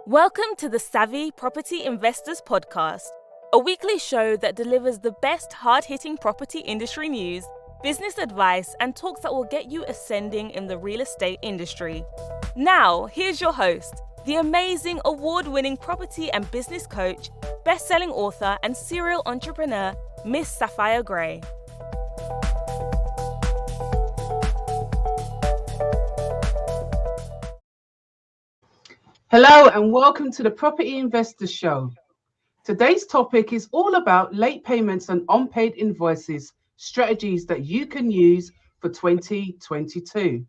Welcome to the Savvy Property Investors Podcast, a weekly show that delivers the best hard-hitting property industry news, business advice, and talks that will get you ascending in the real estate industry. Now, here's your host, the amazing award-winning property and business coach, best-selling author, and serial entrepreneur, Miss Sapphire Gray. Hello and welcome to the Property Investors Show. Today's topic is all about late payments and unpaid invoices, strategies that you can use for 2022.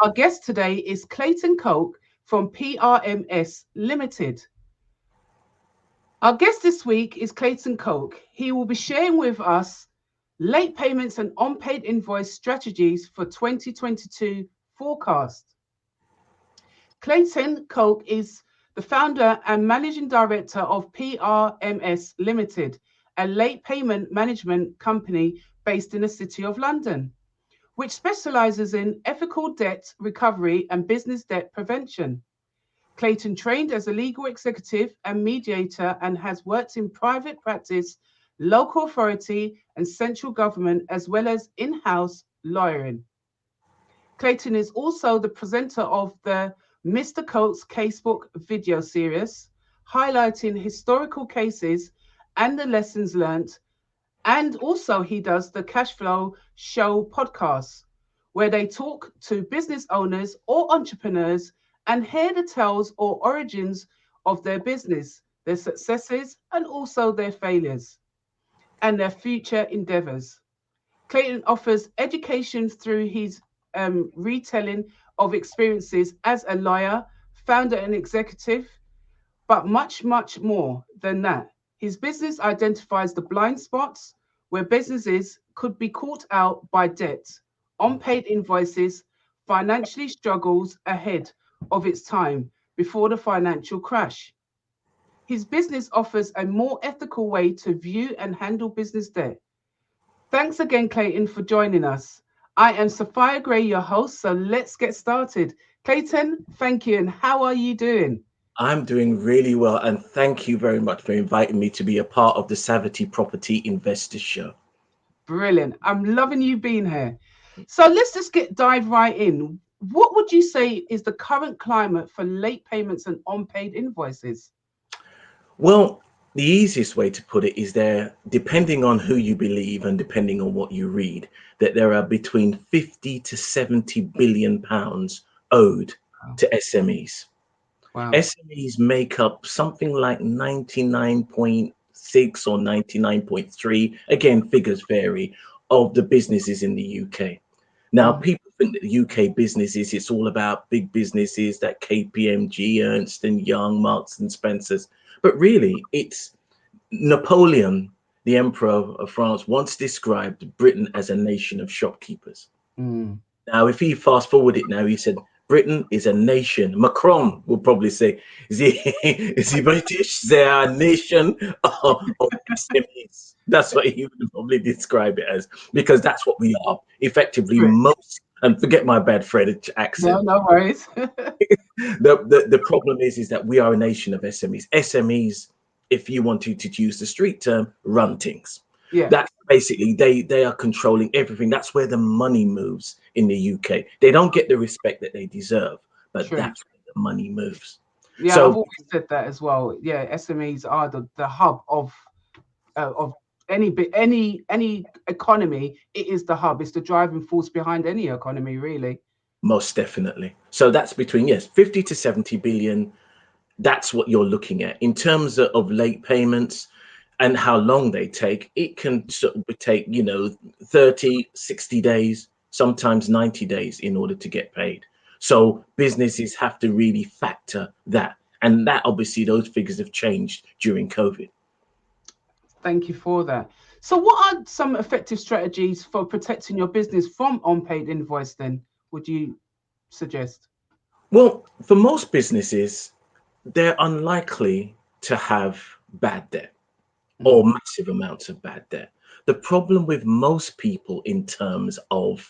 Our guest today is Clayton Coke from PRMS Limited. Our guest this week is Clayton Coke. He will be sharing with us late payments and unpaid invoice strategies for 2022 forecast. Clayton Coke is the founder and managing director of PRMS Limited, a late payment management company based in the City of London, which specialises in ethical debt recovery and business debt prevention. Clayton trained as a legal executive and mediator and has worked in private practice, local authority and central government, as well as in-house lawyering. Clayton is also the presenter of the Mr. Coke's Casebook video series, highlighting historical cases and the lessons learnt. And also he does the Cashflow Show podcast, where they talk to business owners or entrepreneurs and hear the tales or origins of their business, their successes, and also their failures and their future endeavors. Clayton offers education through his retelling of experiences as a lawyer, founder and executive, but much more than that. His business identifies the blind spots where businesses could be caught out by debt, unpaid invoices, financially struggles ahead of its time before the financial crash. His business offers a more ethical way to view and handle business debt. Thanks again, Clayton, for joining us. I am Sapphire Gray, your host, so let's get started. Clayton, thank you, and how are you doing? I'm doing really well, and thank you very much for inviting me to be a part of the Savvy Property Investors Show. Brilliant. I'm loving you being here. So let's just dive right in. What would you say is the current climate for late payments and unpaid invoices? Well, the easiest way to put it is depending on who you believe and depending on what you read, that there are between 50 to 70 billion pounds owed to SMEs. Wow. SMEs make up something like 99.6 or 99.3, again, figures vary, of the businesses in the UK. Now, people think that the UK businesses, it's all about big businesses, that KPMG, Ernst & Young, Marks and Spencers. But really, it's Napoleon, the Emperor of France, once described Britain as a nation of shopkeepers. Now, if he fast forward it now, he said, Britain is a nation. Macron will probably say, is he British? They are a nation of SMEs. That's what he would probably describe it as, because that's what we are. Effectively, most, and forget my bad French accent. No worries. The problem is that we are a nation of SMEs. SMEs, if you wanted to use the street term, run things. Yeah. That's basically, they are controlling everything. That's where the money moves in the UK. They don't get the respect that they deserve, but that's where the money moves. Yeah, so, I've always said that as well. Yeah, SMEs are the hub of any economy. It is the hub. It's the driving force behind any economy, really. Most definitely. So that's between 50 to 70 billion. That's what you're looking at in terms of late payments. And how long they take, it can sort of take, 30, 60 days, sometimes 90 days in order to get paid. So businesses have to really factor that. And that obviously those figures have changed during COVID. Thank you for that. So what are some effective strategies for protecting your business from unpaid invoice then, would you suggest? Well, for most businesses, they're unlikely to have bad debt or massive amounts of bad debt. The problem with most people in terms of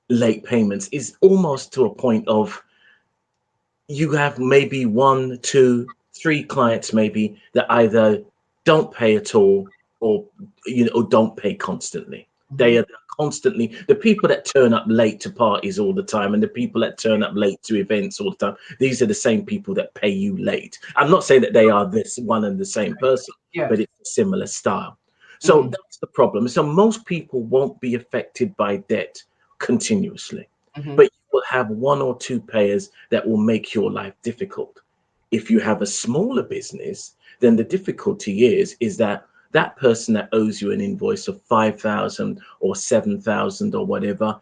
late payments is almost to a point of you have maybe one, two, three clients maybe that either don't pay at all, or or don't pay constantly. They Mhm. are constantly the people that turn up late to parties all the time, and the people that turn up late to events all the time. These are the same people that pay you late. I'm not saying that they are this one and the same person, Yeah. but it's a similar style. So Mhm. that's the problem. So most people won't be affected by debt continuously, but Mhm. you will have one or two payers that will make your life difficult. If you have a smaller business, then the difficulty is that that person that owes you an invoice of 5,000 or 7,000 or whatever,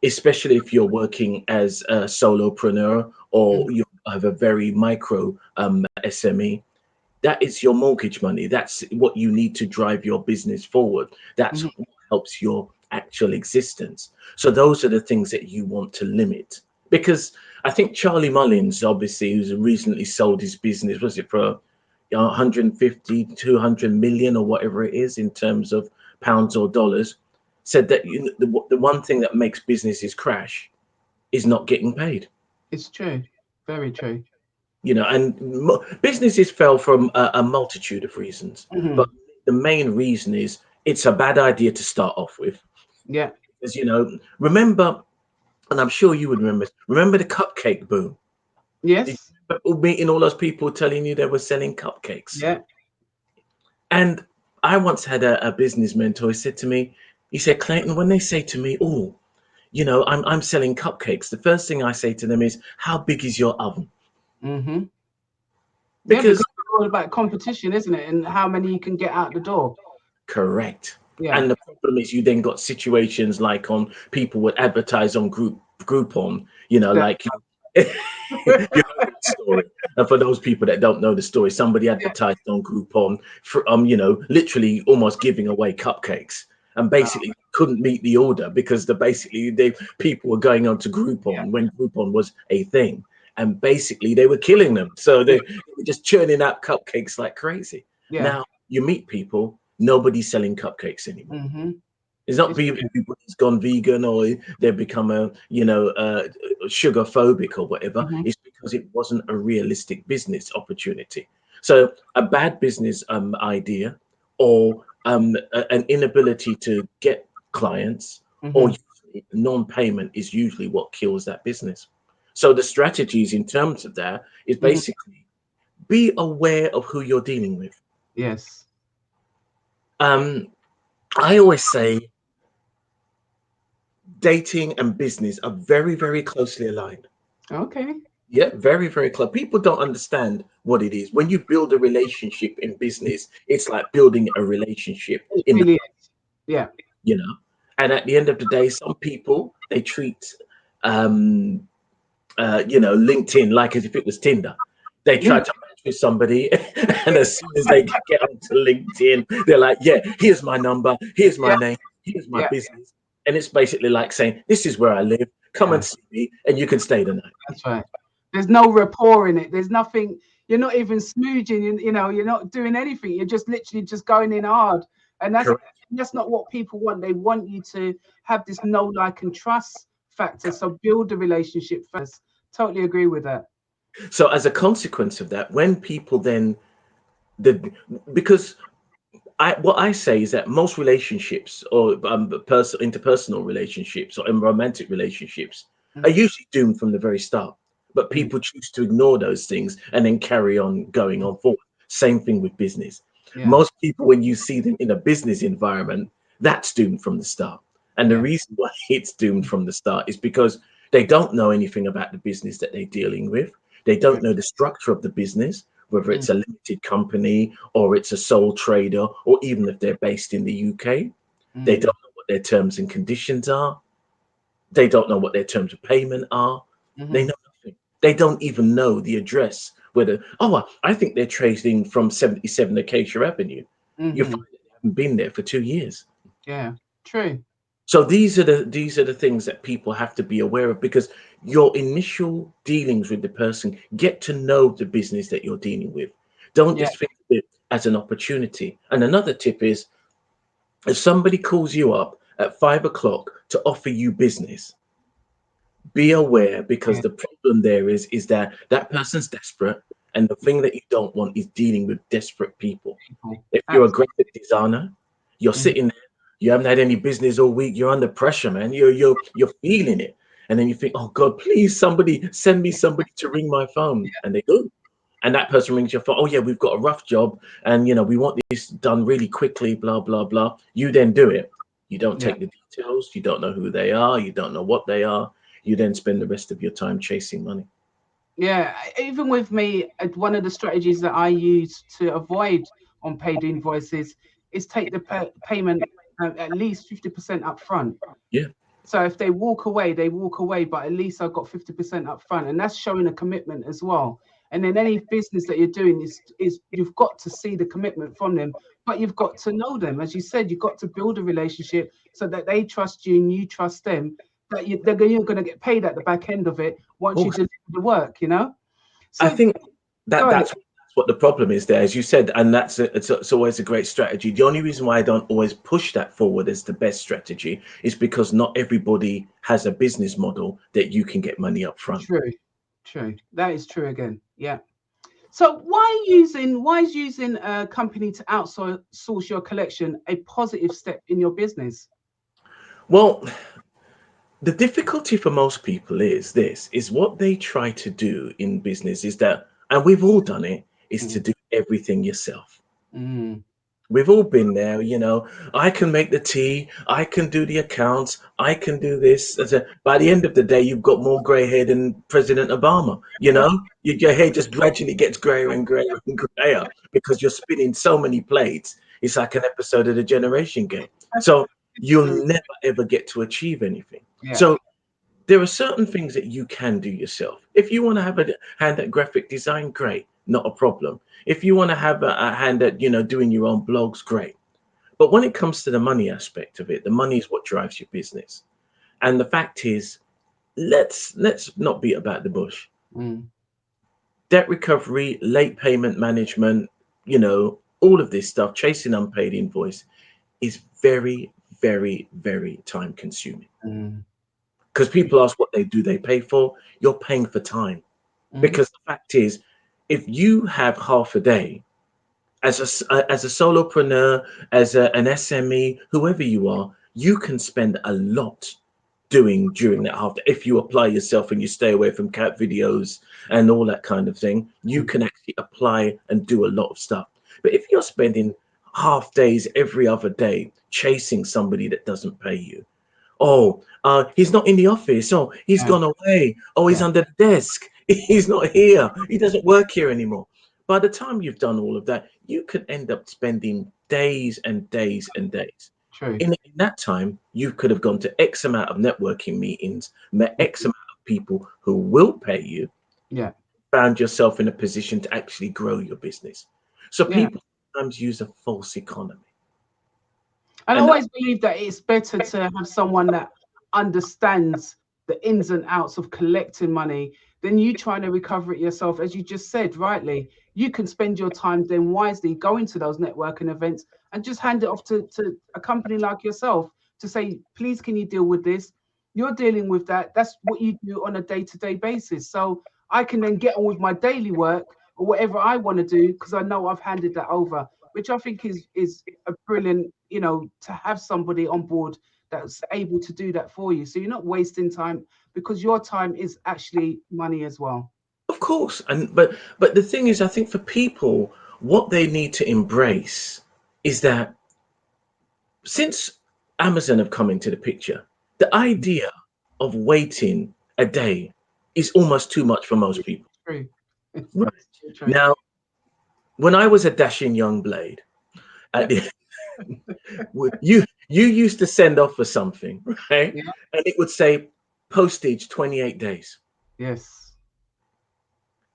especially if you're working as a solopreneur Mhm. or you have a very micro SME, that is your mortgage money. That's what you need to drive your business forward. That's Mhm. what helps your actual existence. So those are the things that you want to limit. Because I think Charlie Mullins, obviously, who's recently sold his business, was it for 150, 200 million or whatever it is in terms of pounds or dollars, said that the one thing that makes businesses crash is not getting paid. It's true. Very true. And businesses fell from a multitude of reasons, but Mhm. the main reason is it's a bad idea to start off with. Yeah. As remember, and I'm sure you would remember the cupcake boom. Did Yes. you remember meeting all those people telling you they were selling cupcakes? Yeah. And I once had a business mentor who said to me, he said, Clayton, when they say to me, oh, I'm selling cupcakes, the first thing I say to them is, how big is your oven? Mhm. Yeah, Because because it's all about competition, isn't it? And how many you can get out the door. correct. Yeah. And the problem is you then got situations like on people would advertise on Groupon, That, like you know that story. And for those people that don't know the story, somebody yeah. advertised on Groupon for literally almost giving away cupcakes, and basically couldn't meet the order because they people were going on to Yeah. Groupon when Groupon was a thing, and basically they were killing them. So Yeah. they were just churning out cupcakes like crazy. Yeah. Now you meet people, nobody's selling cupcakes anymore. Mhm. It's not It's true. everybody's gone vegan or they've become sugar phobic or whatever. Mhm. It's because it wasn't a realistic business opportunity. So a bad business idea, or an inability to get clients, or Mhm. usually non-payment is usually what kills that business. So the strategies in terms of that is Mhm. basically be aware of who you're dealing with. Yes. Um, I always say dating and business are very, very closely aligned. Okay. Yeah, very, very close. People don't understand what it is. When you build a relationship in business, it's like building a relationship It in the, really is. Yeah. you know. And at the end of the day, some people they treat um LinkedIn like as if it was Tinder. They Yeah. try to match with somebody, and as soon as they get onto LinkedIn, they're like, "Yeah, here's my number, here's my Yeah. name, here's my Yeah. business," and it's basically like saying, "This is where I live. Come Yeah. and see me, and you can stay the night." That's right. There's no rapport in it. There's nothing. You're not even smooching. You're not doing anything. You're just literally just going in hard, and Correct. that's not what people want. They want you to have this know, like, and trust factor. So build the relationship first. Totally agree with that. So as a consequence of that, when people then the because what I say is that most relationships or interpersonal relationships or romantic relationships are Mhm. usually doomed from the very start. But Mm. people choose to ignore those things and then carry on going on forward. Same thing with business. Yeah. Most people, when you see them in a business environment, that's doomed from the start. And the Yeah. reason why it's doomed from the start is because they don't know anything about the business that they're dealing with. They Yeah. don't know the structure of the business, whether Mm. it's a limited company or it's a sole trader, or even if they're based in the UK. They don't Mm. know what their terms and conditions are. They don't know what their terms of payment are. They Mhm. know nothing. They don't even know the address. Whether, I think they're trading from 77 Acacia Avenue. You Mhm. find that they haven't been there for 2 years. Yeah. True. So these are the things that people have to be aware of, because your initial dealings with the person, get to know the business that you're dealing with. Don't Yeah. just think of it as an opportunity. And another tip is, if somebody calls you up at 5 o'clock to offer you business, Be aware, because Yeah. the problem there is that that person's desperate, and the thing that you don't want is dealing with desperate people. People. If you're a Absolutely. graphic designer, you're sitting there, you haven't had any business all week, you're under pressure, man. You're feeling it. And then you think, oh God, please somebody send me somebody to ring my phone. And they do. And that person rings your phone. Oh yeah, we've got a rough job, and we want this done really quickly, blah, blah, blah. You then do it. You don't Yeah. take the details, you don't know who they are, you don't know what they are. You then spend the rest of your time chasing money. Yeah, even with me, one of the strategies that I use to avoid unpaid invoices is take the payment at least 50% up front. Yeah. So if they walk away, they walk away, but at least I've got 50% up front, and that's showing a commitment as well. And then any business that you're doing is you've got to see the commitment from them, but you've got to know them. As you said, you've got to build a relationship so that they trust you and you trust them, that you're going to get paid at the back end of it once you Course. deliver the work, you know? I So think go ahead. that's what the problem is there, as you said, and it's always a great strategy. The only reason why I don't always push that forward as the best strategy is because not everybody has a business model that you can get money up front. True. That is true again. Yeah. So why is using a company to outsource your collection a positive step in your business? Well, the difficulty for most people is what they try to do in business is that, and we've all done it, is to Mm, do everything yourself. mm, We've all been there, I can make the tea, I can do the accounts, I can do this. By the end of the day, you've got more gray hair than President Obama. Your hair just gradually gets grayer and grayer and grayer because you're spinning so many plates. It's like an episode of the Generation Game. So it's true. you'll never ever get to achieve anything. Yeah. So there are certain things that you can do yourself. If you want to have a hand at graphic design, great, not a problem. If you want to have a hand at, doing your own blogs, great. But when it comes to the money aspect of it, the money is what drives your business. And the fact is, let's not beat about the bush. Mm, Debt recovery, late payment management, all of this stuff, chasing unpaid invoice is very, very, very time consuming. mm, Because people ask what they pay for. You're paying for time. mm. Because the fact is, if you have half a day as a solopreneur, an SME, whoever you are, you can spend a lot doing during that half day. If you apply yourself and you stay away from cat videos and all that kind of thing, you can actually apply and do a lot of stuff. But if you're spending half days every other day chasing somebody that doesn't pay you, oh, he's not in the office. Oh, he's Yeah. gone away. Oh, he's Yeah. under the desk. He's not here. He doesn't work here anymore. By the time you've done all of that, you could end up spending days and days and days. True. In that time, you could have gone to X amount of networking meetings, met X amount of people who will pay you, Yeah. found yourself in a position to actually grow your business. So Yeah. people sometimes use a false economy. And I And that, always believe that it's better to have someone that understands the ins and outs of collecting money than you trying to recover it yourself. As you just said rightly, you can spend your time then wisely going to those networking events and just hand it off to a company like yourself to say, please, can you deal with this? You're dealing with that. That's what you do on a day-to-day basis. So I can then get on with my daily work or whatever I want to do because I know I've handed that over, which I think is a brilliant, to have somebody on board that's able to do that for you. So you're not wasting time because your time is actually money as well. of course, but the thing is, I think for people, what they need to embrace is that since Amazon have come into the picture, the idea of waiting a day is almost too much for most It's people. true. It's Right. true. Now, when I was a dashing young blade, at the, you used to send off for something, right? Yeah. And it would say postage 28 days. Yes.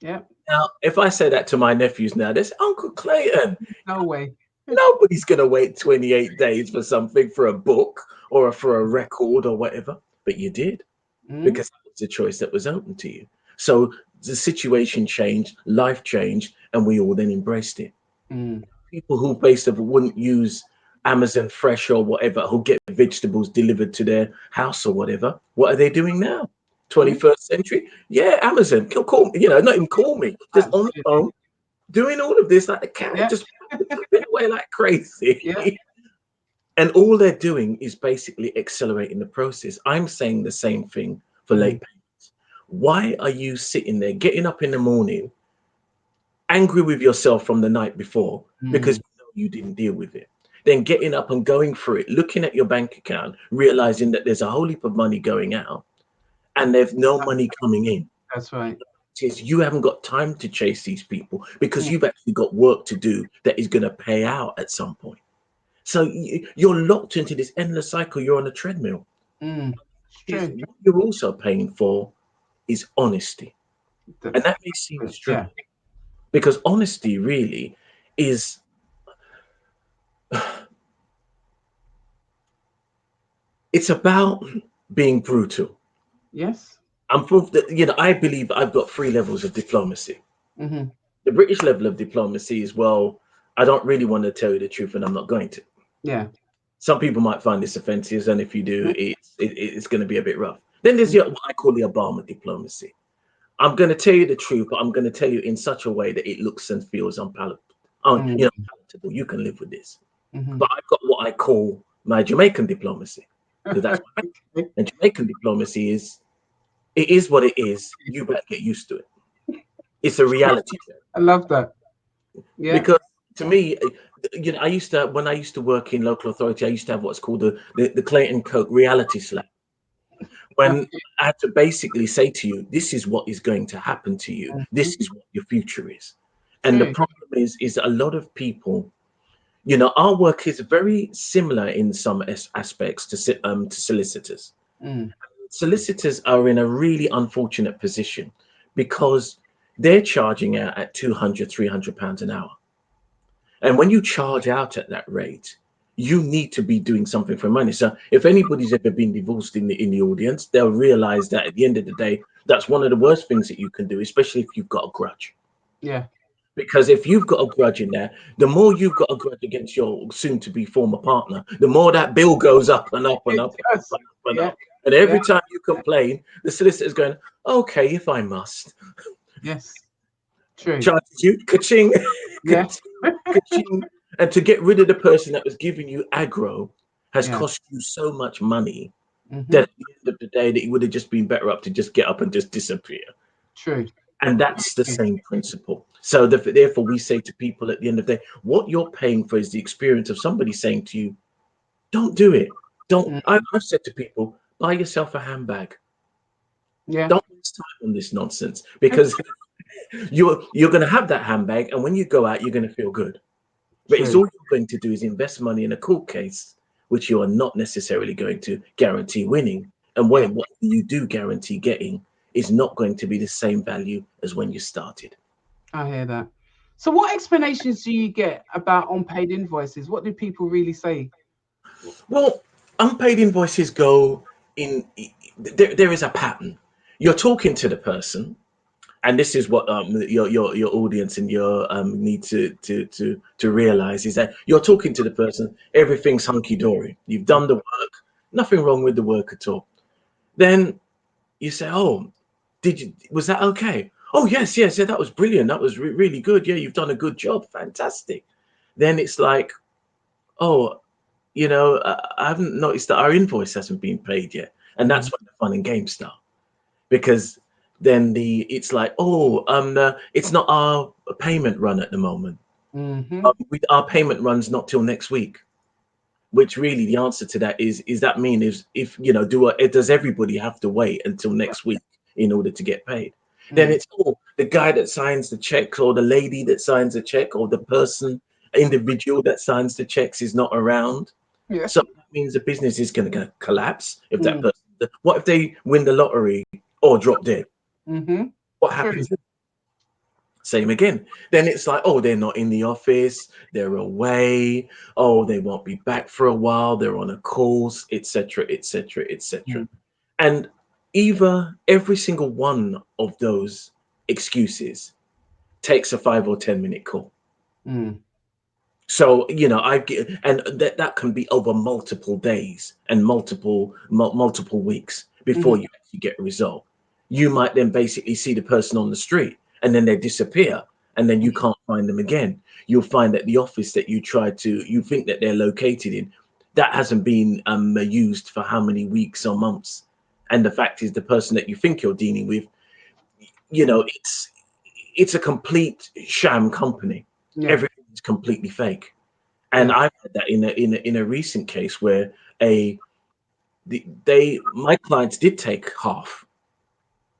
Yeah. Now, if I say that to my nephews now, they say, Uncle Clayton, No way. nobody's going to wait 28 days for something, for a book or for a record or whatever. But you did, Mm, because that was a choice that was open to you. So the situation changed, life changed, and we all then embraced it. mm, People who basically wouldn't use Amazon Fresh or whatever, who get vegetables delivered to their house or whatever, what are they doing now? 21st century. Yeah, Amazon, call me, not even call me, just on the phone, doing all of this like the cat, just flipping away like crazy. And all they're doing is basically accelerating the process. I'm saying the same thing for late payments. Why are you sitting there, getting up in the morning, angry with yourself from the night before because you didn't deal with it? Then getting up and going through it, looking at your bank account, realizing that there's a whole heap of money going out and there's no money coming in. That's right. Is you haven't got time to chase these people because you've actually got work to do that is going to pay out at some point. So you're locked into this endless cycle. You're on a treadmill. What you're also paying for is honesty. And that may seem strange because honesty really is it's about being brutal. Yes. I'm proof that, I believe I've got 3 levels of diplomacy. The British level of diplomacy is, well, I don't really want to tell you the truth and I'm not going to. Yeah. Some people might find this offensive, and if you do, it's going to be a bit rough. Then there's what I call the Obama diplomacy. I'm going to tell you the truth, but I'm going to tell you in such a way that it looks and feels palatable. You can live with this. But I've got what I call my Jamaican diplomacy. So that's and Jamaican diplomacy is, it is what it is. You better get used to it. It's a reality check. I love that. Yeah. Because to me, when I used to work in local authority, I used to have what's called the Clayton Coke reality slap. When I had to basically say to you, this is what is going to happen to you. This is what your future is. And the problem is that a lot of people, our work is very similar in some aspects to solicitors. Solicitors are in a really unfortunate position because they're charging out at £200, £300 an hour. And when you charge out at that rate, you need to be doing something for money. So if anybody's ever been divorced in the audience, they'll realize that at the end of the day, that's one of the worst things that you can do, especially if you've got a grudge. Yeah. Because if you've got a grudge in there, the more you've got a grudge against your soon-to-be former partner, the more that bill goes up and up and up and up and up. And every time you complain, the solicitor's going, okay, if I must. Yes. True. Charges you, ka-ching, ka-ching. And to get rid of the person that was giving you aggro has cost you so much money that at the end of the day, that it would have just been better up to just get up and just disappear. True. And that's the same principle. So therefore, we say to people at the end of the day, what you're paying for is the experience of somebody saying to you, don't do it. Don't. I've said to people, buy yourself a handbag. Yeah. Don't waste time on this nonsense, because you're going to have that handbag, and when you go out, you're going to feel good. But it's all you're going to do is invest money in a court case, which you are not necessarily going to guarantee winning. And what you do guarantee getting is not going to be the same value as when you started. I hear that. So what explanations do you get about unpaid invoices? What do people really say? Well, unpaid invoices go in, there is a pattern. You're talking to the person, and this is what your audience and your need to realize is that you're talking to the person, everything's hunky-dory. You've done the work, nothing wrong with the work at all. Then you say, oh, was that okay? Oh, yes, yeah, that was brilliant. That was really good. Yeah, you've done a good job. Fantastic. Then it's like, oh, I haven't noticed that our invoice hasn't been paid yet. And that's when the fun and games start. Because then it's like, oh, it's not our payment run at the moment. Our payment run's not till next week. Which really the answer to that is that mean if does everybody have to wait until next week in order to get paid? Then it's the guy that signs the check, or the lady that signs the check, or the individual that signs the checks is not around. Yeah. So that means the business is going to collapse if that person. What if they win the lottery or drop dead? What happens? Same again. Then it's like, oh, they're not in the office, they're away, oh, they won't be back for a while, they're on a course, etc., etc., etc. And every single one of those excuses takes a 5 or 10 minute call. So that can be over multiple days and multiple weeks before you actually get a result. you might then basically see the person on the street and then they disappear and then you can't find them again. You'll find that the office that you think that they're located in, that hasn't been used for how many weeks or months. And the fact is, the person that you think you're dealing with, it's a complete sham company. Yeah. Everything is completely fake. And I've had that in a recent case where my clients did take half,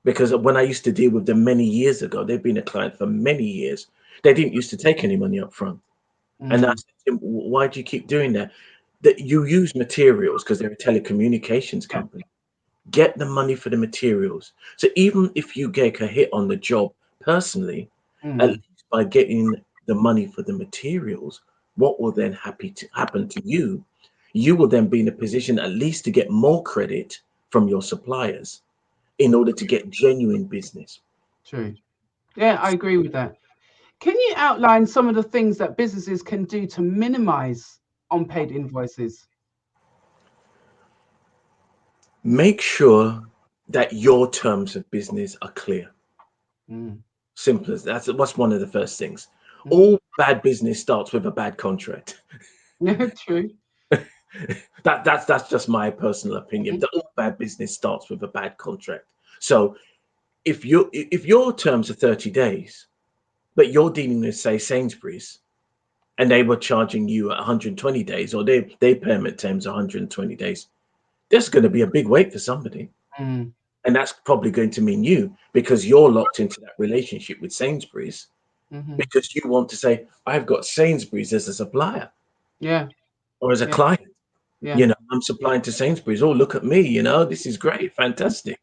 because when I used to deal with them many years ago, they've been a client for many years. They didn't used to take any money up front. And I said to him, why do you keep doing that? That you use materials because they're a telecommunications company. Get the money for the materials. So even if you get a hit on the job personally, at least by getting the money for the materials, what will then happen to you? You will then be in a position at least to get more credit from your suppliers in order to get genuine business. True. Yeah, I agree with that. Can you outline some of the things that businesses can do to minimize unpaid invoices? Make sure that your terms of business are clear. Simple as that. What's one of the first things. All bad business starts with a bad contract. Yeah, true. That's just my personal opinion. That all bad business starts with a bad contract. So if your terms are 30 days, but you're dealing with, say, Sainsbury's, and they were charging you 120 days, or their payment terms 120 days, there's going to be a big wait for somebody. And that's probably going to mean you, because you're locked into that relationship with Sainsbury's, because you want to say, I've got Sainsbury's as a supplier, or as a client. I'm supplying to Sainsbury's. Oh, look at me, this is great, fantastic.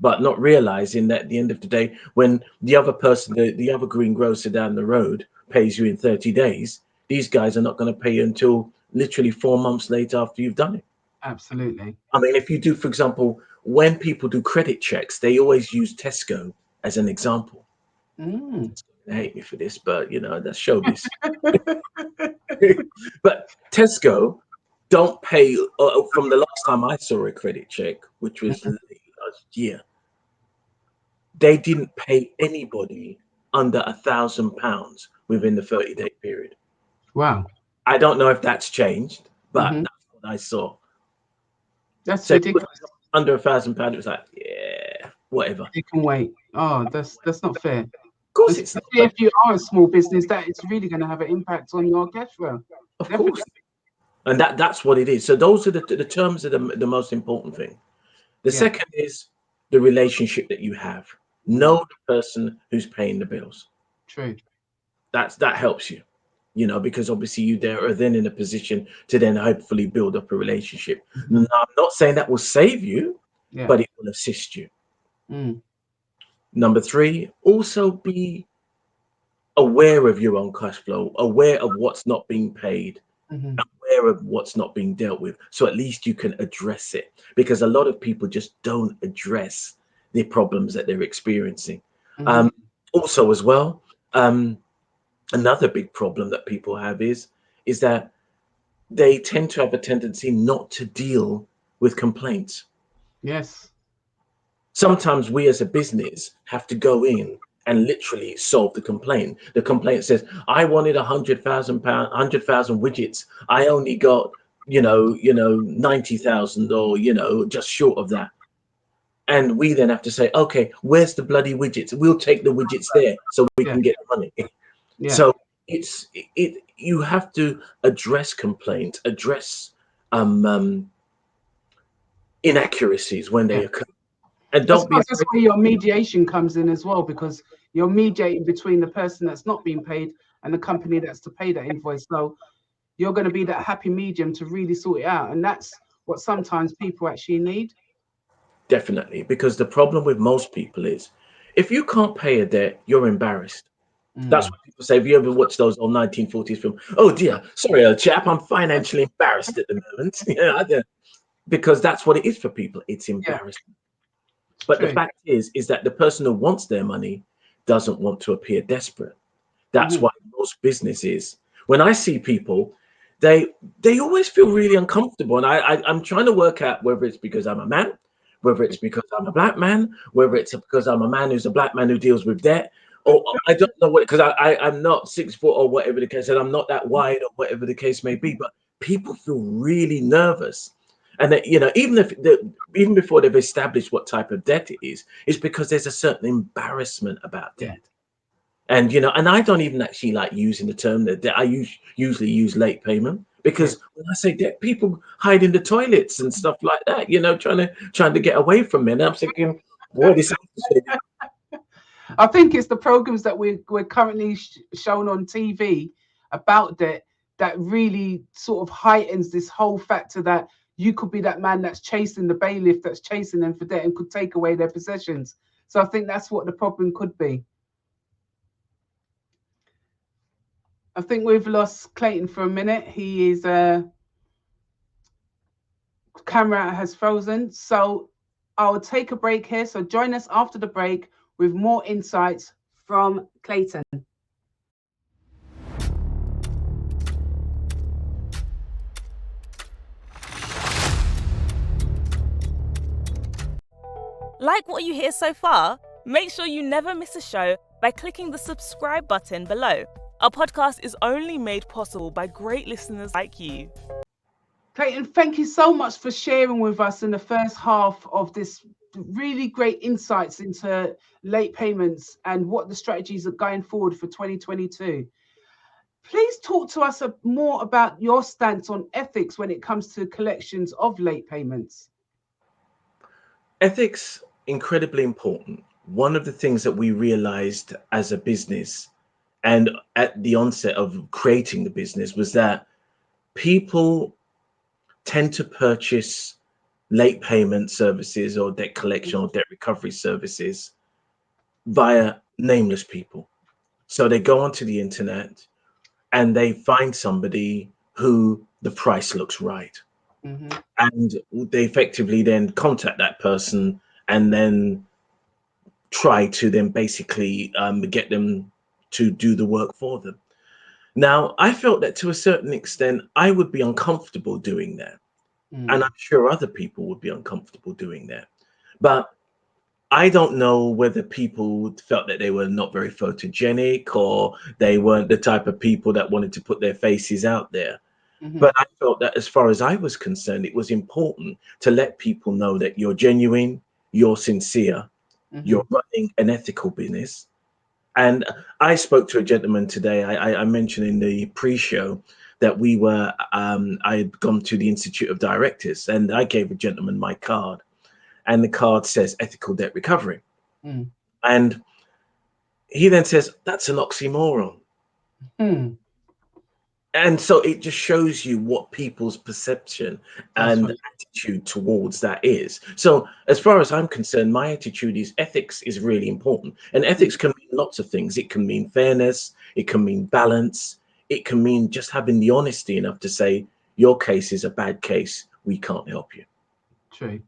But not realizing that at the end of the day, when the other person, the other greengrocer down the road pays you in 30 days, these guys are not going to pay you until literally 4 months later after you've done it. Absolutely. I mean, if you do, for example, when people do credit checks, they always use Tesco as an example. They hate me for this, but that's showbiz. But Tesco don't pay, from the last time I saw a credit check, which was last year, they didn't pay anybody under £1,000 within the 30-day period. Wow. I don't know if that's changed, but that's what I saw. That's so ridiculous. Under £1,000, it was like, yeah, whatever. You can wait. Oh, that's not fair. Of course, it's not. If you are a small business, that it's really going to have an impact on your cash flow. Of course. And that's what it is. So those are the terms are the most important thing. The second is the relationship that you have. Know the person who's paying the bills. True. That helps you, because obviously you are then in a position to then hopefully build up a relationship. Now, I'm not saying that will save you, but it will assist you. Number 3, also be aware of your own cash flow, aware of what's not being paid, aware of what's not being dealt with. So at least you can address it, because a lot of people just don't address the problems that they're experiencing. Also as well, another big problem that people have is that they tend to have a tendency not to deal with complaints. Yes. Sometimes we as a business have to go in and literally solve the complaint. The complaint says, I wanted 100,000 widgets. I only got, 90,000, or, just short of that. And we then have to say, okay, where's the bloody widgets? We'll take the widgets there so we can get the money. So you have to address complaints, address inaccuracies when they occur. And that's where your mediation comes in as well, because you're mediating between the person that's not being paid and the company that's to pay that invoice. So you're going to be that happy medium to really sort it out. And that's what sometimes people actually need. Definitely, because the problem with most people is, if you can't pay a debt, you're embarrassed. That's what people say. Have you ever watched those old 1940s films? Oh dear, sorry, old chap, I'm financially embarrassed at the moment. Because that's what it is for people. It's embarrassing. But the fact is that the person who wants their money doesn't want to appear desperate. That's why most businesses, when I see people, they always feel really uncomfortable. And I'm trying to work out whether it's because I'm a man, whether it's because I'm a black man, whether it's because I'm a man who's a black man who deals with debt, or I don't know what, because I'm not 6 foot or whatever the case, and I'm not that wide or whatever the case may be, but people feel really nervous. And that, even before they've established what type of debt it is, it's because there's a certain embarrassment about debt. And and I don't even actually like using the term that I usually use late payment, because when I say debt, people hide in the toilets and stuff like that, trying to get away from me. And I'm thinking, boy, this. I think it's the programs that we're currently shown on TV about debt that really sort of heightens this whole factor that you could be that man that's chasing the bailiff, that's chasing them for debt and could take away their possessions. So I think that's what the problem could be. I think we've lost Clayton for a minute. He is camera has frozen. So I'll take a break here. So join us after the break with more insights from Clayton. Like what you hear so far? Make sure you never miss a show by clicking the subscribe button below. Our podcast is only made possible by great listeners like you. Clayton, thank you so much for sharing with us in the first half of this really great insights into late payments and what the strategies are going forward for 2022. Please talk to us more about your stance on ethics when it comes to collections of late payments. Ethics, incredibly important. One of the things that we realized as a business and at the onset of creating the business was that people tend to purchase late payment services or debt collection or debt recovery services via nameless people. So they go onto the internet and they find somebody who the price looks right. Mm-hmm. And they effectively then contact that person and then try to then basically get them to do the work for them. Now, I felt that to a certain extent, I would be uncomfortable doing that. And I'm sure other people would be uncomfortable doing that. But I don't know whether people felt that they were not very photogenic or they weren't the type of people that wanted to put their faces out there. Mm-hmm. But I felt that as far as I was concerned, it was important to let people know that you're genuine, you're sincere, you're running an ethical business. And I spoke to a gentleman today. I mentioned in the pre-show that we were, I had gone to the Institute of Directors and I gave a gentleman my card. And the card says ethical debt recovery. And he then says, that's an oxymoron. And so it just shows you what people's perception and attitude towards that is. So as far as I'm concerned, my attitude is ethics is really important. And ethics can mean lots of things. It can mean fairness. It can mean balance. It can mean just having the honesty enough to say, your case is a bad case. We can't help you. True.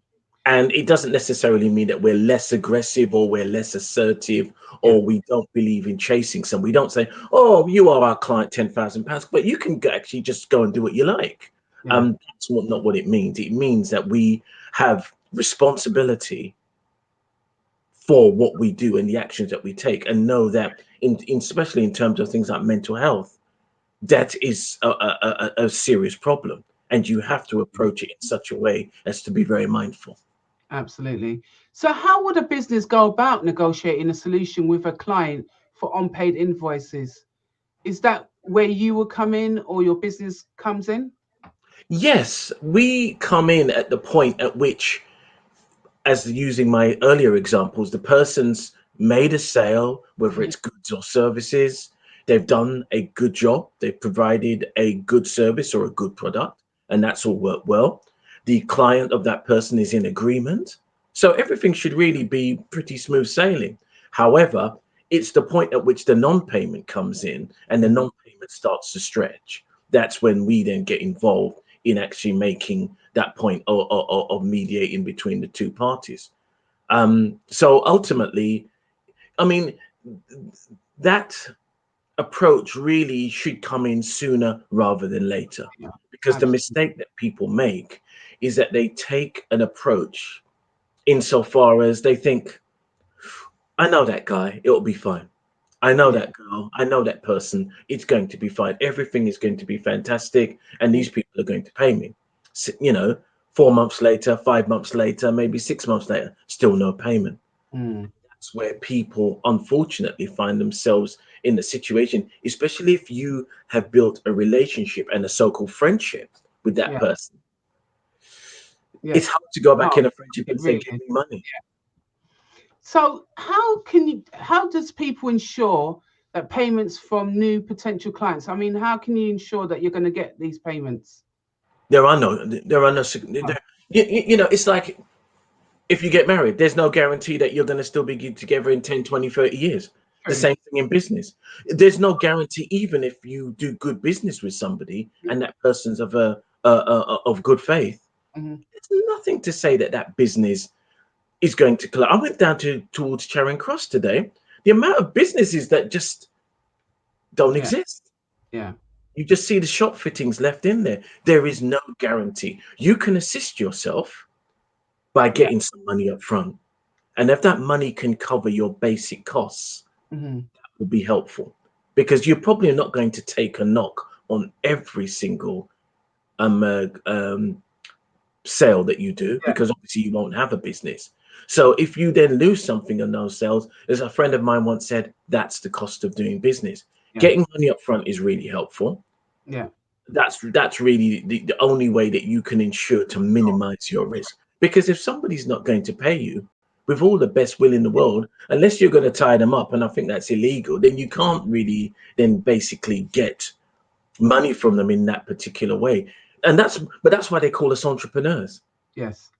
And it doesn't necessarily mean that we're less aggressive or we're less assertive or we don't believe in chasing some. We don't say, oh, you are our client, £10,000, but you can actually just go and do what you like. That's not what it means. It means that we have responsibility for what we do and the actions that we take, and know that especially in terms of things like mental health, that is a serious problem. And you have to approach it in such a way as to be very mindful. Absolutely. So how would a business go about negotiating a solution with a client for unpaid invoices? Is that where you will come in or your business comes in? Yes, we come in at the point at which, as using my earlier examples, the person's made a sale, whether it's goods or services, they've done a good job, they've provided a good service or a good product, and that's all worked well. The client of that person is in agreement. So everything should really be pretty smooth sailing. However, it's the point at which the non-payment comes in and the non-payment starts to stretch. That's when we then get involved in actually making that point of mediating between the two parties. So ultimately, I mean, that approach really should come in sooner rather than later, because the mistake that people make is that they take an approach insofar as they think, I know that guy, it'll be fine. I know Yeah. that girl, I know that person, it's going to be fine. Everything is going to be fantastic, and these people are going to pay me. You know, 4 months later, 5 months later, maybe 6 months later, still no payment. Mm. That's where people unfortunately find themselves in the situation, especially if you have built a relationship and a so-called friendship with that Yeah. person. Yeah. It's hard to go back Oh, in a friendship it and say, really give is. me money. So how does people ensure that payments from new potential clients? I mean, how can you ensure that you're going to get these payments? There are no, Oh, you know, it's like if you get married, there's no guarantee that you're going to still be together in 10, 20, 30 years. The true. same thing in business. There's no guarantee, even if you do good business with somebody and that person's of of good faith. Mhm. There's nothing to say that that business is going to collapse. I went down towards Charing Cross today. The amount of businesses that just don't Yeah. exist. Yeah. You just see the shop fittings left in there. There is no guarantee. You can assist yourself by Yeah. getting some money up front. And if that money can cover your basic costs, Mhm. that will be helpful. Because you're probably not going to take a knock on every single um, uh, um, sale that you do, Yeah. because obviously you won't have a business. So if you then lose something on those sales, as a friend of mine once said, that's the cost of doing business. Yeah. Getting money up front is really helpful. Yeah. That's really the only way that you can ensure to minimize your risk. Because if somebody's not going to pay you with all the best will in the world, unless you're going to tie them up, and I think that's illegal, then you can't really then basically get money from them in that particular way. And that's why they call us entrepreneurs, Yes.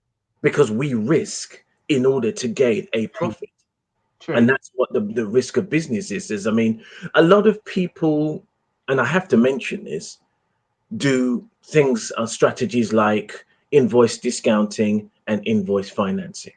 because we risk in order to gain a True. profit. And True. that's what the risk of business is. I mean, a lot of people, and I have to mention this, do things strategies like invoice discounting and invoice financing.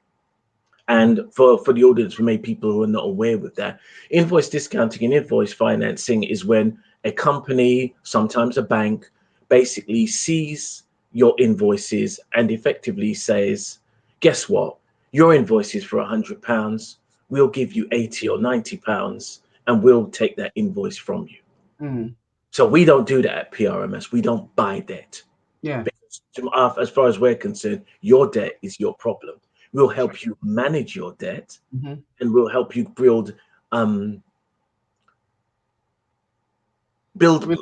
And for the audience, for many people who are not aware with that, invoice discounting and invoice financing is when a company, sometimes a bank, basically sees your invoices and effectively says, guess what? Your invoice is for £100. We'll give you 80 or £90 and we'll take that invoice from you. Mm. So we don't do that at PRMS. We don't buy debt. Yeah. Because as far as we're concerned, your debt is your problem. We'll True. help you manage your debt, Mhm. and we'll help you um, build Re-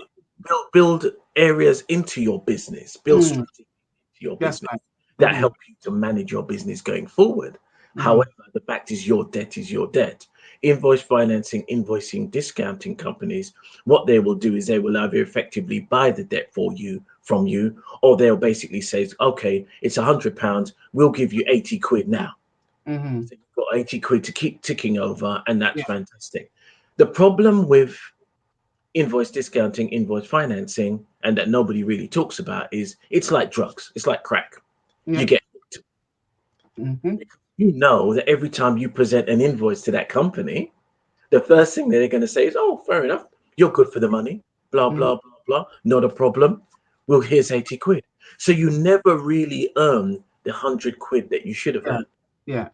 build areas into your business, build Mm. strategy into your That's business right. that Mhm. help you to manage your business going forward. Mhm. However, the fact is your debt is your debt. Invoice financing, invoicing, discounting companies, what they will do is they will either effectively buy the debt for you from you, or they'll basically say, okay, it's £100, we'll give you 80 quid now. Mhm. So you've got 80 quid to keep ticking over, and that's Yeah. fantastic. The problem with invoice discounting, invoice financing, and that nobody really talks about is it's like drugs, it's like crack. You Yeah. get hooked. Mhm. You know that every time you present an invoice to that company, the first thing that they're going to say is, oh, fair enough, you're good for the money, blah, Mhm. blah, blah, blah, not a problem. Well, here's 80 quid. So you never really earn the 100 quid that you should have Yeah. earned, Yeah.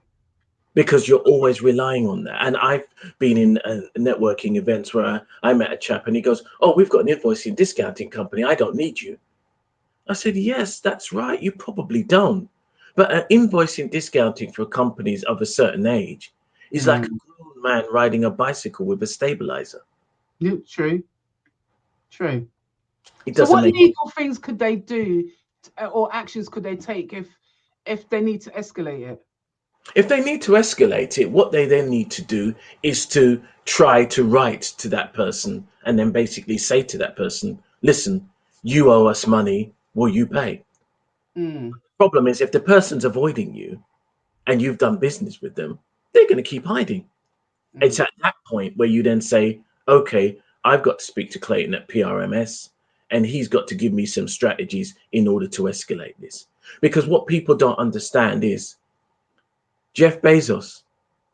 because you're always relying on that. And I've been in networking events where I met a chap and he goes, oh, we've got an invoicing discounting company. I don't need you. I said, yes, that's right. You probably don't. But invoicing discounting for companies of a certain age is like a Mm. grown man riding a bicycle with a stabilizer. Yeah. True. True. It So, doesn't what make. legal things could they do, or actions could they take if they need to escalate it? If they need to escalate it, what they then need to do is to try to write to that person and then basically say to that person, listen, you owe us money, will you pay? Mm. Problem is, if the person's avoiding you and you've done business with them, they're going to keep hiding. It's Mm. at that point where you then say, okay, I've got to speak to Clayton at PRMS, and he's got to give me some strategies in order to escalate this. Because what people don't understand is Jeff Bezos,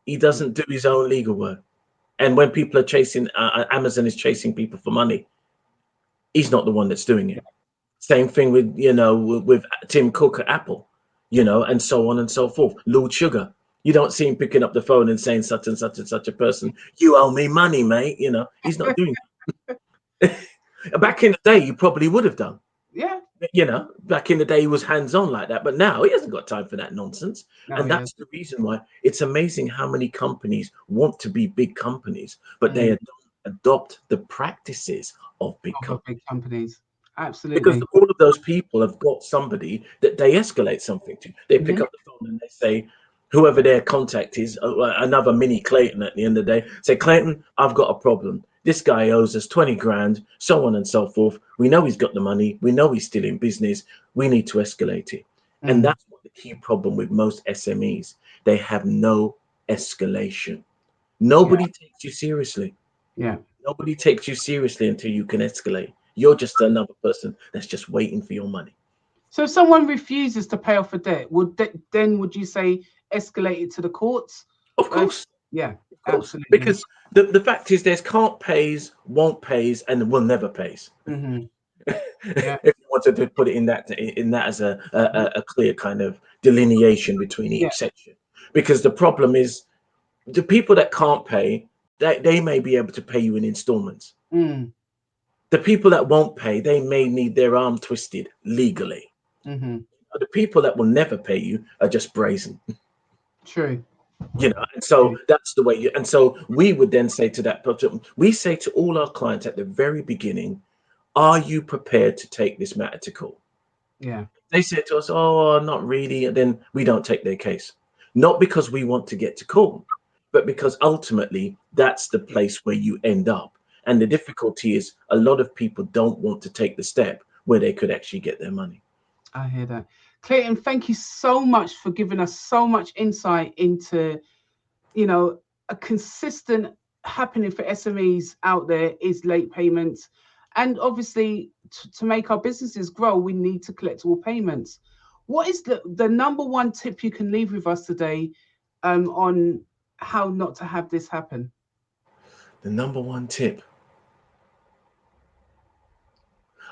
he Mm. doesn't do his own legal work. And when people are chasing, Amazon is chasing people for money, he's not the one that's doing Yeah. it. Same thing with, with Tim Cook at Apple. you know, and so on and so forth. Lord Sugar, you don't see him picking up the phone and saying such and such and such a person, you owe me money, mate. You know, he's not doing that. Back in the day, you probably would have done. Yeah. You know, back in the day, he was hands-on like that, but now he hasn't got time for that nonsense. No, And that's the reason why it's amazing how many companies want to be big companies, but they adopt the practices of big companies. big companies. Because Absolutely. all of those people have got somebody that they escalate something to. They pick up the phone and they say, whoever their contact is, another mini Clayton at the end of the day, say, Clayton, I've got a problem. This guy owes us 20 grand, so on and so forth. We know he's got the money. We know he's still in business. We need to escalate it. And that's what the key problem with most SMEs. They have no escalation. Nobody takes you seriously. Yeah. Nobody takes you seriously until you can escalate. You're just another person that's just waiting for your money. So if someone refuses to pay off a debt, would you say escalate it to the courts? Of course. Yeah, Of course. absolutely. Because the fact is there's can't pays, won't pays, and will never pays. Yeah. If you wanted to put it in that as a clear kind of delineation between each section. Because the problem is the people that can't pay, they may be able to pay you in installments. The people that won't pay, they may need their arm twisted legally. The people that will never pay you are just brazen. True. You know, and so that's the way and so we would then say to that person, we say to all our clients at the very beginning, are you prepared to take this matter to court? Yeah. They said to us, oh, not really. And then we don't take their case. Not because we want to get to court, but because ultimately that's the place where you end up. And the difficulty is a lot of people don't want to take the step where they could actually get their money. I hear that. Clayton, thank you so much for giving us so much insight into, you know, a consistent happening for SMEs out there is late payments. And obviously, to make our businesses grow, we need to collect all payments. What is the number one tip you can leave with us today on how not to have this happen? The number one tip,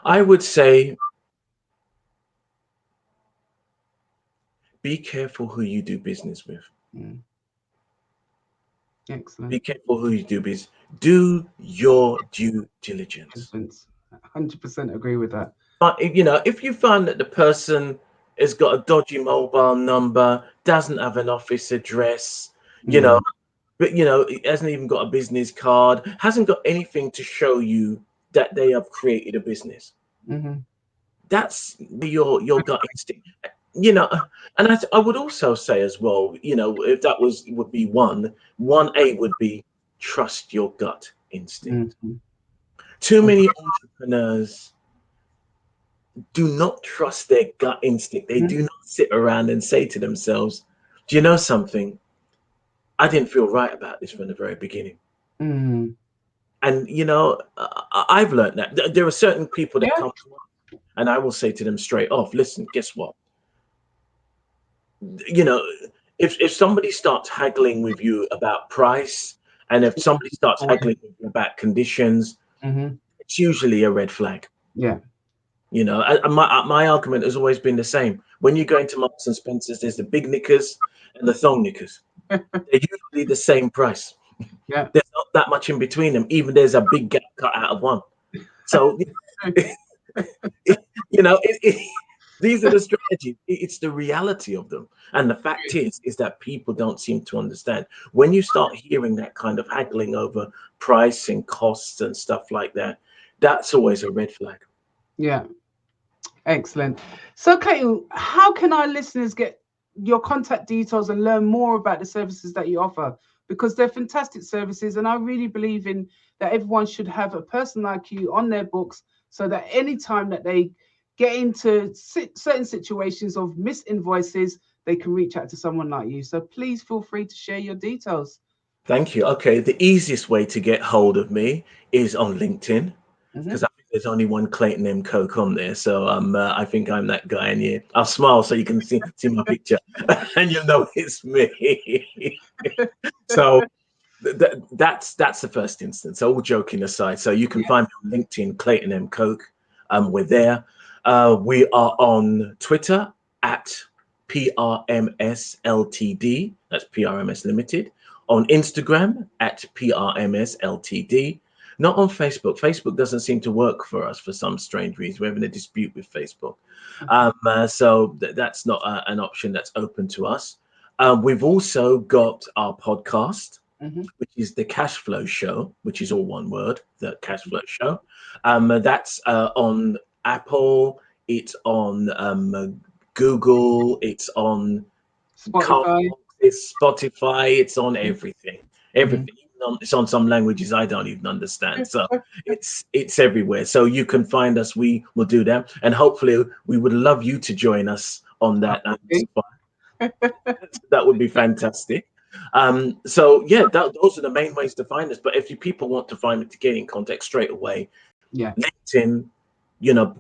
I would say, be careful who you do business with. Excellent. Be careful who you do business. Do your due diligence. 100% agree with that. But you know, if you find that the person has got a dodgy mobile number, doesn't have an office address, you know, but you know, it hasn't even got a business card, hasn't got anything to show you that they have created a business. That's your gut instinct. You know, and I would also say as well, you know, if that would be 1A would be trust your gut instinct. Too many entrepreneurs do not trust their gut instinct. They do not sit around and say to themselves, do you know something? I didn't feel right about this from the very beginning. And, you know, I've learned that there are certain people that come to us and I will say to them straight off, listen, guess what? You know, if somebody starts haggling with you about price, and if somebody starts haggling with you about conditions, it's usually a red flag. Yeah. You know, my argument has always been the same. When you go into Marks and Spencer's, there's the big knickers and the thong knickers. They're usually the same price. Yeah. There's not that much in between them. Even there's a big gap cut out of one. So, you know, these are the strategies. It's the reality of them. And the fact is that people don't seem to understand. When you start hearing that kind of haggling over price and costs and stuff like that, that's always a red flag. Yeah. Excellent. So, Clayton, how can our listeners get your contact details and learn more about the services that you offer? Because they're fantastic services, and I really believe in that everyone should have a person like you on their books, so that anytime that they get into certain situations of missed invoices, they can reach out to someone like you. So please feel free to share your details. Thank you. Okay, the easiest way to get hold of me is on LinkedIn, because I think there's only one Clayton Coke on there. So I think I'm that guy, and I'll smile so you can see my picture, and you'll know it's me. So that's the first instance. So all joking aside, so you can find me on LinkedIn, Clayton Coke. We're there. We are on Twitter at PRMS Ltd. That's PRMS Limited. On Instagram at PRMS Ltd. Not on Facebook. Facebook doesn't seem to work for us for some strange reason. We're having a dispute with Facebook. So that's not an option that's open to us. We've also got our podcast, which is the Cashflow Show, which is all one word, the Cashflow Show. That's on Apple, it's on Google, it's on Spotify. It's Spotify, it's on everything. It's on some languages I don't even understand. So it's everywhere. So you can find us. We will do that, and hopefully we would love you to join us on that. That would be fantastic. So yeah, those are the main ways to find us. But if you people want to find it, to get in contact straight away, LinkedIn,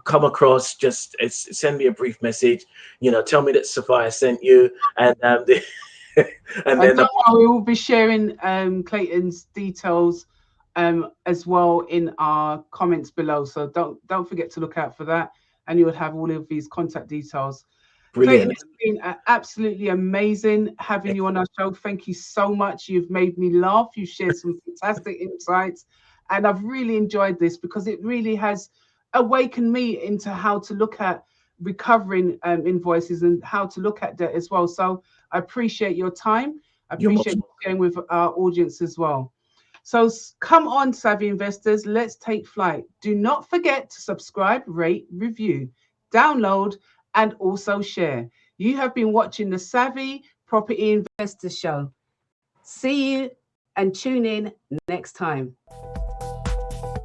come across, just send me a brief message, tell me that Sophia sent you, and and then we will be sharing Clayton's details as well in our comments below. So don't forget to look out for that, and you would have all of these contact details. Brilliant. Clayton, it's been absolutely amazing having you on our show. Thank you so much. You've made me laugh. You shared some fantastic insights, and I've really enjoyed this because it really has awakened me into how to look at recovering invoices and how to look at debt as well. So I appreciate your time. I appreciate sharing with our audience as well. So come on, savvy investors, let's take flight. Do not forget to subscribe, rate, review, download, and also share. You have been watching the Savvy Property Investor Show. See you and tune in next time.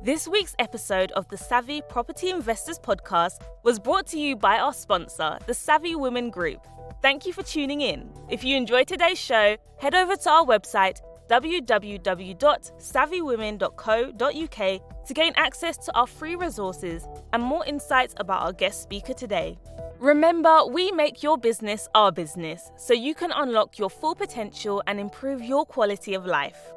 This week's episode of the Savvy Property Investors Podcast was brought to you by our sponsor, the Savvy Women Group. Thank you for tuning in. If you enjoyed today's show, head over to our website, www.savvywomen.co.uk, to gain access to our free resources and more insights about our guest speaker today. Remember, we make your business our business, so you can unlock your full potential and improve your quality of life.